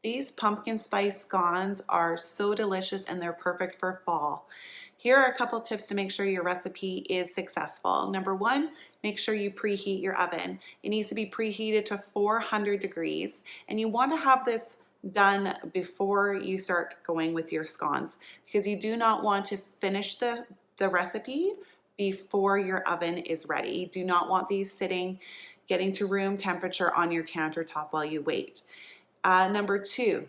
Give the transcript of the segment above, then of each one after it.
These pumpkin spice scones are so delicious and they're perfect for fall. Here are a couple tips to make sure your recipe is successful. Number one, make sure you preheat your oven. It needs to be preheated to 400 degrees, and you want to have this done before you start going with your scones, because you do not want to finish the recipe before your oven is ready. You do not want these sitting, getting to room temperature on your countertop while you wait. Number two,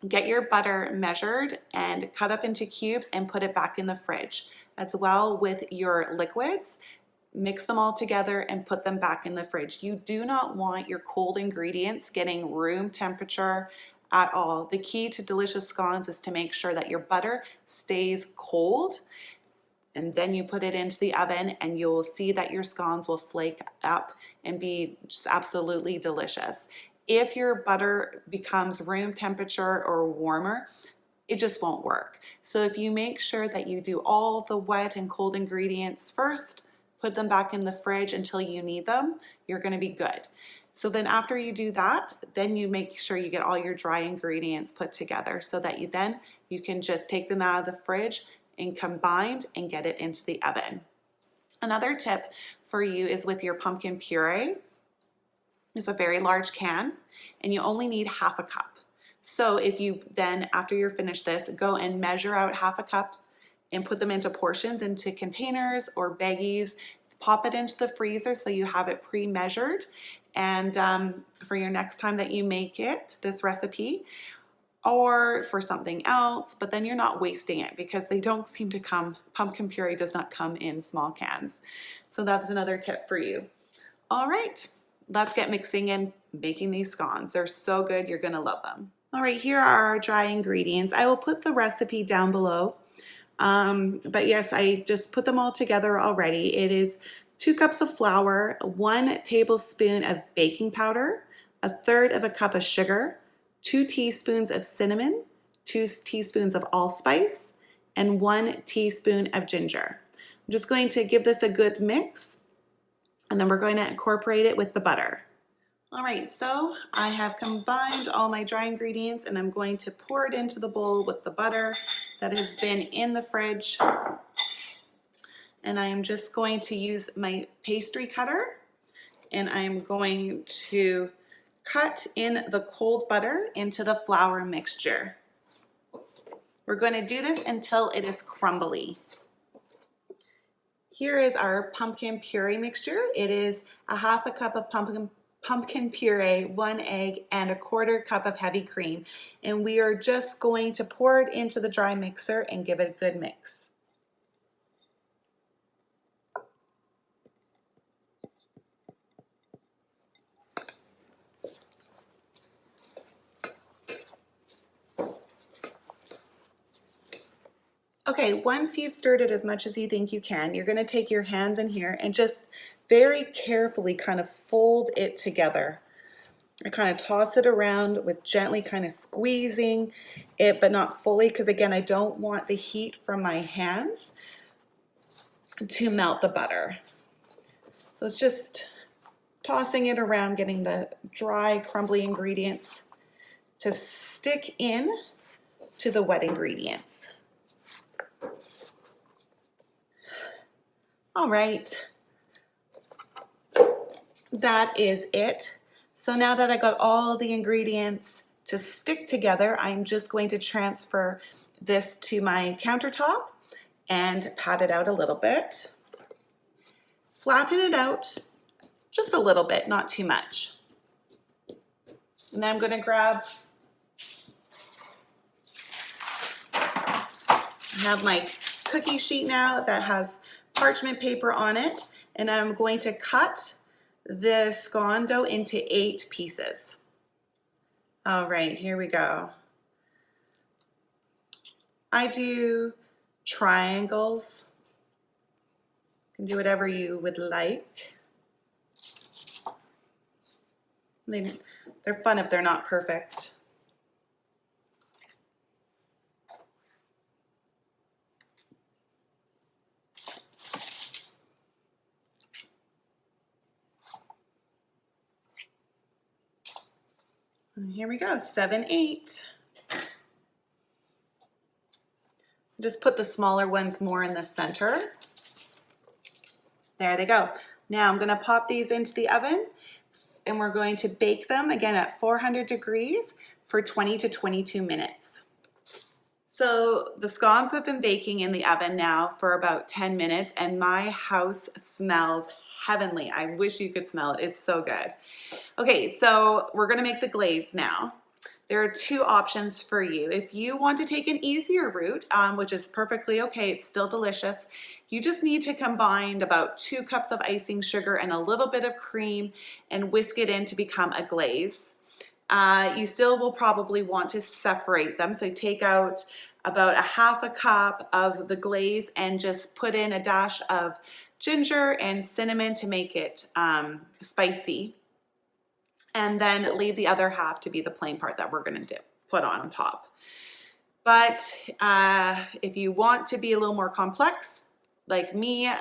get your butter measured and cut up into cubes and put it back in the fridge. As well with your liquids, mix them all together and put them back in the fridge. You do not want your cold ingredients getting room temperature at all. The key to delicious scones is to make sure that your butter stays cold, and then you put it into the oven and you'll see that your scones will flake up and be just absolutely delicious. If your butter becomes room temperature or warmer, it just won't work. So if you make sure that you do all the wet and cold ingredients first, put them back in the fridge until you need them, you're gonna be good. So then after you do that, then you make sure you get all your dry ingredients put together so that you can just take them out of the fridge and combined and get it into the oven. Another tip for you is with your pumpkin puree. It's a very large can and you only need half a cup. So if you then, after you're finished this, go and measure out half a cup and put them into portions, into containers or baggies, pop it into the freezer so you have it pre-measured, and for your next time that you make this recipe, or for something else, but then you're not wasting it because they don't seem to come, pumpkin puree does not come in small cans. So that's another tip for you. All right, let's get mixing and making these scones. They're so good, you're gonna love them. All right, here are our dry ingredients. I will put the recipe down below, but yes, I just put them all together already. It is 2 cups of flour, 1 tablespoon of baking powder, 1/3 cup of sugar, 2 teaspoons of cinnamon, 2 teaspoons of allspice, and 1 teaspoon of ginger. I'm just going to give this a good mix, and then we're going to incorporate it with the butter. All right, so I have combined all my dry ingredients and I'm going to pour it into the bowl with the butter that has been in the fridge. And I am just going to use my pastry cutter and I'm going to cut in the cold butter into the flour mixture. We're going to do this until it is crumbly. Here is our pumpkin puree mixture. It is 1/2 cup of pumpkin puree, 1 egg, and 1/4 cup of heavy cream. And we are just going to pour it into the dry mixer and give it a good mix. Okay, once you've stirred it as much as you think you can, you're gonna take your hands in here and just very carefully kind of fold it together. I kind of toss it around with gently kind of squeezing it, but not fully, because again, I don't want the heat from my hands to melt the butter. So it's just tossing it around, getting the dry, crumbly ingredients to stick in to the wet ingredients. All right, that is it. So now that I got all the ingredients to stick together, I'm just going to transfer this to my countertop and pat it out a little bit. Flatten it out just a little bit, not too much. And then I'm going to grab, I have my cookie sheet now that has parchment paper on it, and I'm going to cut the scone dough into 8 pieces. All right, here we go. I do triangles. You can do whatever you would like. They're fun if they're not perfect. Here we go, 7, 8. Just put the smaller ones more in the center. There they go. Now I'm gonna pop these into the oven and we're going to bake them again at 400 degrees for 20 to 22 minutes. So the scones have been baking in the oven now for about 10 minutes and my house smells heavenly. I wish you could smell it. It's so good. Okay, so we're gonna make the glaze now. There are 2 options for you. If you want to take an easier route, which is perfectly okay, it's still delicious, you just need to combine about 2 cups of icing sugar and a little bit of cream and whisk it in to become a glaze. You still will probably want to separate them. So take out about a half a cup of the glaze and just put in a dash of ginger and cinnamon to make it spicy. And then leave the other half to be the plain part that we're gonna put on top. But if you want to be a little more complex, like me,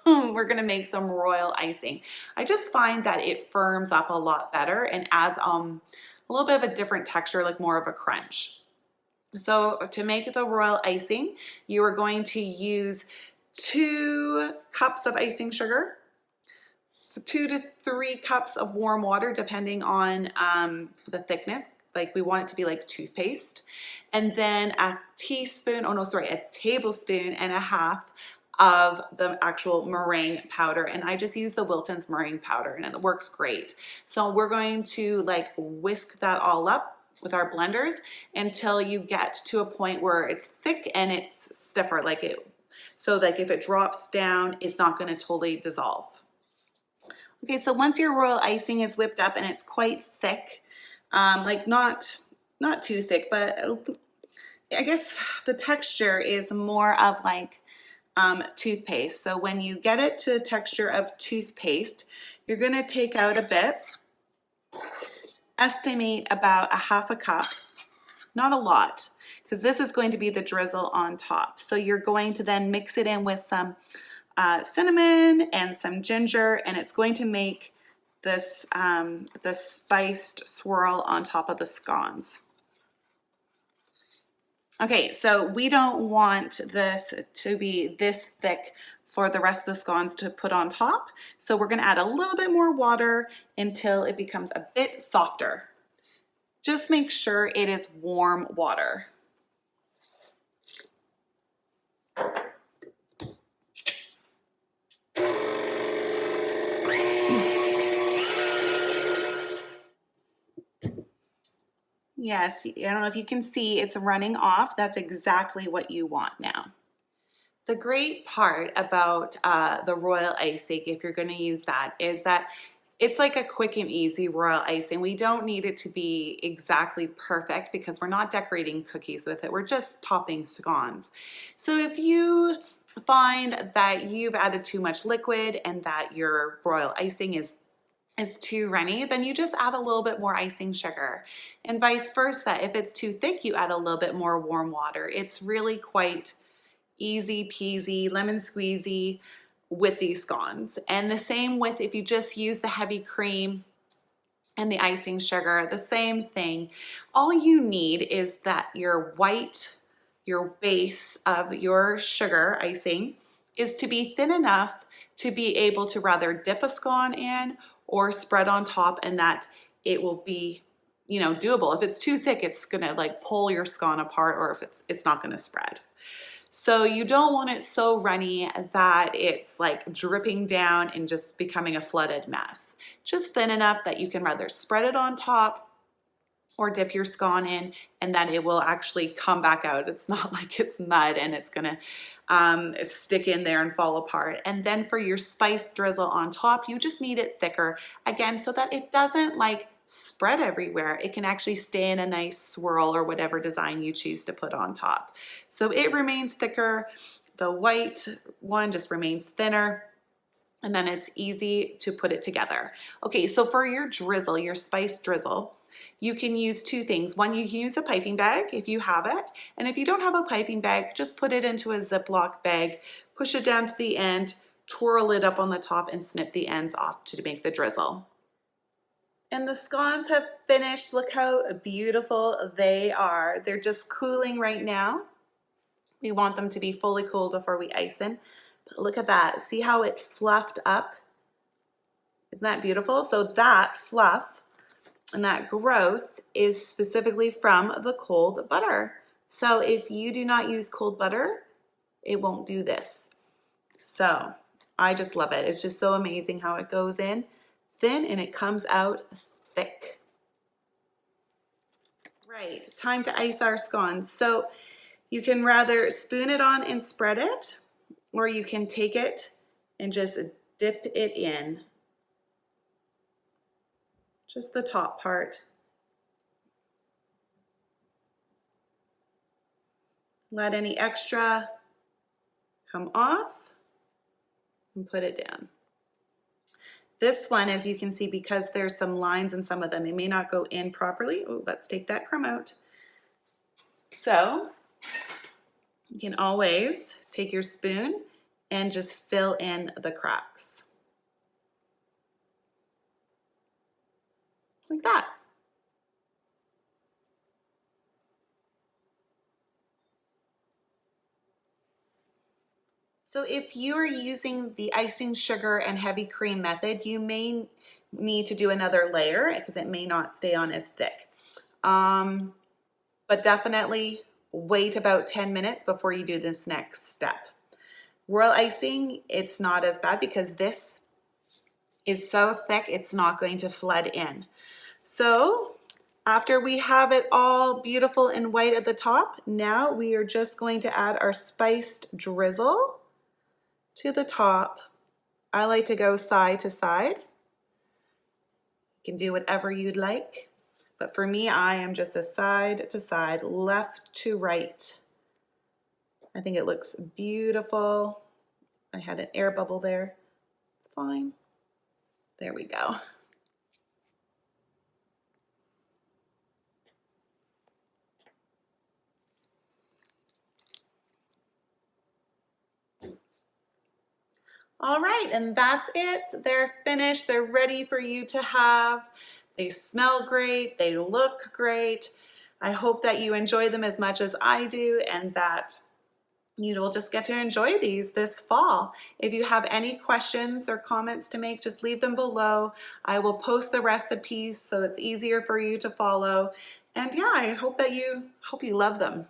we're gonna make some royal icing. I just find that it firms up a lot better and adds a little bit of a different texture, like more of a crunch. So to make the royal icing, you are going to use 2 cups of icing sugar, 2 to 3 cups of warm water, depending on the thickness. Like we want it to be like toothpaste. And then a tablespoon and a half of the actual meringue powder. And I just use the Wilton's meringue powder and it works great. So we're going to like whisk that all up with our blenders until you get to a point where it's thick and it's stiffer, so like if it drops down, it's not gonna totally dissolve. Okay, so once your royal icing is whipped up and it's quite thick, like not too thick, but I guess the texture is more of like toothpaste. So when you get it to the texture of toothpaste, you're gonna take out a bit, estimate about a half a cup, not a lot, because this is going to be the drizzle on top. So you're going to then mix it in with some cinnamon and some ginger, and it's going to make this the spiced swirl on top of the scones. Okay, so we don't want this to be this thick for the rest of the scones to put on top. So we're gonna add a little bit more water until it becomes a bit softer. Just make sure it is warm water. Yes, I don't know if you can see it's running off. That's exactly what you want now. The great part about the royal icing, if you're going to use that, is that it's like a quick and easy royal icing. We don't need it to be exactly perfect because we're not decorating cookies with it. We're just topping scones. So if you find that you've added too much liquid and that your royal icing is too runny, then you just add a little bit more icing sugar, and vice versa. If it's too thick, you add a little bit more warm water. It's really quite easy peasy, lemon squeezy with these scones. And the same with if you just use the heavy cream and the icing sugar, the same thing. All you need is that your base of your sugar icing is to be thin enough to be able to rather dip a scone in or spread on top, and that it will be, doable. If it's too thick, it's gonna like pull your scone apart, or if it's not gonna spread. So you don't want it so runny that it's like dripping down and just becoming a flooded mess. Just thin enough that you can rather spread it on top or dip your scone in, and then it will actually come back out. It's not like it's mud and it's gonna stick in there and fall apart. And then for your spice drizzle on top, you just need it thicker, again, so that it doesn't like spread everywhere. It can actually stay in a nice swirl or whatever design you choose to put on top. So it remains thicker. The white one just remains thinner, and then it's easy to put it together. Okay, so for your drizzle, your spice drizzle, you can use 2 things. One, you can use a piping bag if you have it. And if you don't have a piping bag, just put it into a Ziploc bag, push it down to the end, twirl it up on the top, and snip the ends off to make the drizzle. And the scones have finished. Look how beautiful they are. They're just cooling right now. We want them to be fully cooled before we ice them. But look at that. See how it fluffed up? Isn't that beautiful? So that fluff and that growth is specifically from the cold butter. So if you do not use cold butter, it won't do this. So I just love it. It's just so amazing how it goes in thin and it comes out thick. Right, time to ice our scones. So you can rather spoon it on and spread it, or you can take it and just dip it in. Just the top part. Let any extra come off and put it down. This one, as you can see, because there's some lines in some of them, they may not go in properly. Oh, let's take that crumb out. So you can always take your spoon and just fill in the cracks. Like that. So if you are using the icing sugar and heavy cream method, you may need to do another layer because it may not stay on as thick. But definitely wait about 10 minutes before you do this next step. Royal icing, it's not as bad because this is so thick, it's not going to flood in. So after we have it all beautiful and white at the top, now we are just going to add our spiced drizzle to the top. I like to go side to side. You can do whatever you'd like, but for me, I am just a side to side, left to right. I think it looks beautiful. I had an air bubble there. It's fine. There we go. All right, and that's it. They're finished. They're ready for you to have. They smell great. They look great. I hope that you enjoy them as much as I do and that you will just get to enjoy these this fall. If you have any questions or comments to make, just leave them below. I will post the recipes so it's easier for you to follow. And yeah, I hope you love them.